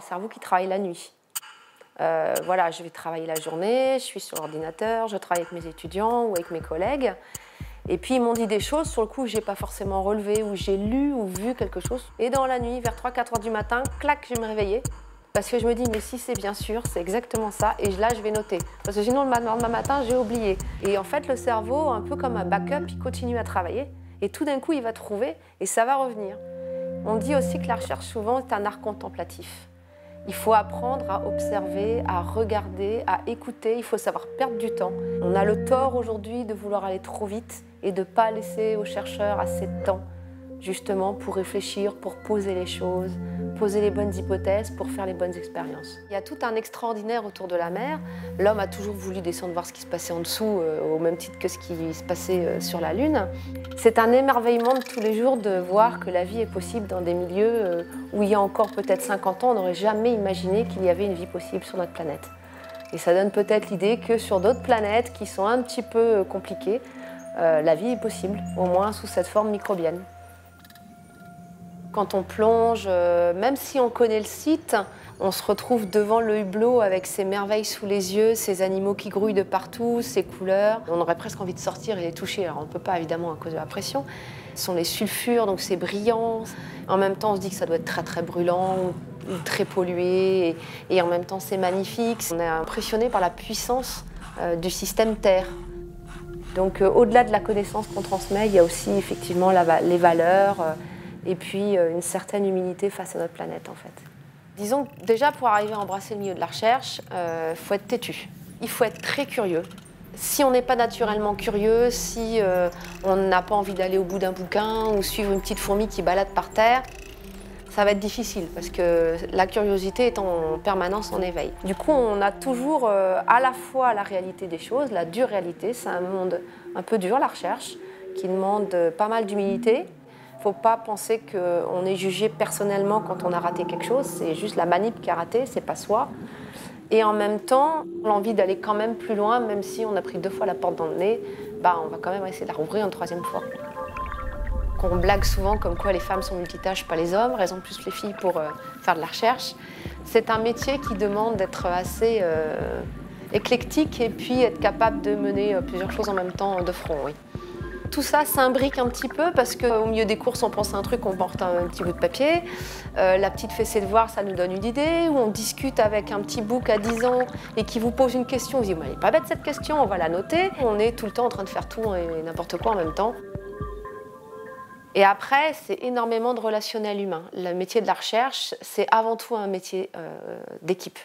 cerveau qui travaille la nuit. Voilà, je vais travailler la journée, je suis sur l'ordinateur, je travaille avec mes étudiants ou avec mes collègues. Et puis ils m'ont dit des choses sur le coup que je n'ai pas forcément relevé, ou j'ai lu ou vu quelque chose. Et dans la nuit, vers 3-4 heures du matin, clac, je vais me réveiller. Parce que je me dis, mais si c'est bien sûr, c'est exactement ça. Et là, je vais noter. Parce que sinon, le lendemain matin, j'ai oublié. Et en fait, le cerveau, un peu comme un backup, il continue à travailler. Et tout d'un coup, il va trouver et ça va revenir. On dit aussi que la recherche, souvent, est un art contemplatif. Il faut apprendre à observer, à regarder, à écouter. Il faut savoir perdre du temps. On a le tort aujourd'hui de vouloir aller trop vite et de ne pas laisser aux chercheurs assez de temps, justement pour réfléchir, pour poser les choses, poser les bonnes hypothèses, pour faire les bonnes expériences. Il y a tout un extraordinaire autour de la mer. L'homme a toujours voulu descendre voir ce qui se passait en dessous, au même titre que ce qui se passait sur la Lune. C'est un émerveillement de tous les jours de voir que la vie est possible dans des milieux où il y a encore peut-être 50 ans, on n'aurait jamais imaginé qu'il y avait une vie possible sur notre planète. Et ça donne peut-être l'idée que sur d'autres planètes qui sont un petit peu compliquées, la vie est possible, au moins sous cette forme microbienne. Quand on plonge, même si on connaît le site, on se retrouve devant le hublot avec ces merveilles sous les yeux, ces animaux qui grouillent de partout, ces couleurs. On aurait presque envie de sortir et les toucher. Alors on ne peut pas évidemment à cause de la pression. Ce sont les sulfures, donc c'est brillant. En même temps, on se dit que ça doit être très très brûlant ou très pollué. Et en même temps, c'est magnifique. On est impressionné par la puissance du système Terre. Donc au-delà de la connaissance qu'on transmet, il y a aussi effectivement les valeurs et puis une certaine humilité face à notre planète en fait. Disons que déjà pour arriver à embrasser le milieu de la recherche, il faut être têtu, il faut être très curieux. Si on n'est pas naturellement curieux, si on n'a pas envie d'aller au bout d'un bouquin ou suivre une petite fourmi qui balade par terre, ça va être difficile parce que la curiosité est en permanence en éveil. Du coup, on a toujours à la fois la réalité des choses, la dure réalité. C'est un monde un peu dur, la recherche, qui demande pas mal d'humilité. Il ne faut pas penser qu'on est jugé personnellement quand on a raté quelque chose. C'est juste la manip qui a raté, c'est pas soi. Et en même temps, l'envie d'aller quand même plus loin, même si on a pris 2 fois la porte dans le nez, on va quand même essayer de la rouvrir une 3e fois. On blague souvent comme quoi les femmes sont multitâches, pas les hommes, raison de plus les filles pour faire de la recherche. C'est un métier qui demande d'être assez éclectique et puis être capable de mener plusieurs choses en même temps de front. Oui. Tout ça s'imbrique un petit peu parce qu'au milieu des courses, on pense à un truc, on porte un petit bout de papier. La petite fait ses devoirs, ça nous donne une idée. Ou on discute avec un petit bouc à 10 ans et qui vous pose une question. Vous dites, elle n'est pas bête cette question, on va la noter. On est tout le temps en train de faire tout et n'importe quoi en même temps. Et après, c'est énormément de relationnel humain. Le métier de la recherche, c'est avant tout un métier d'équipe.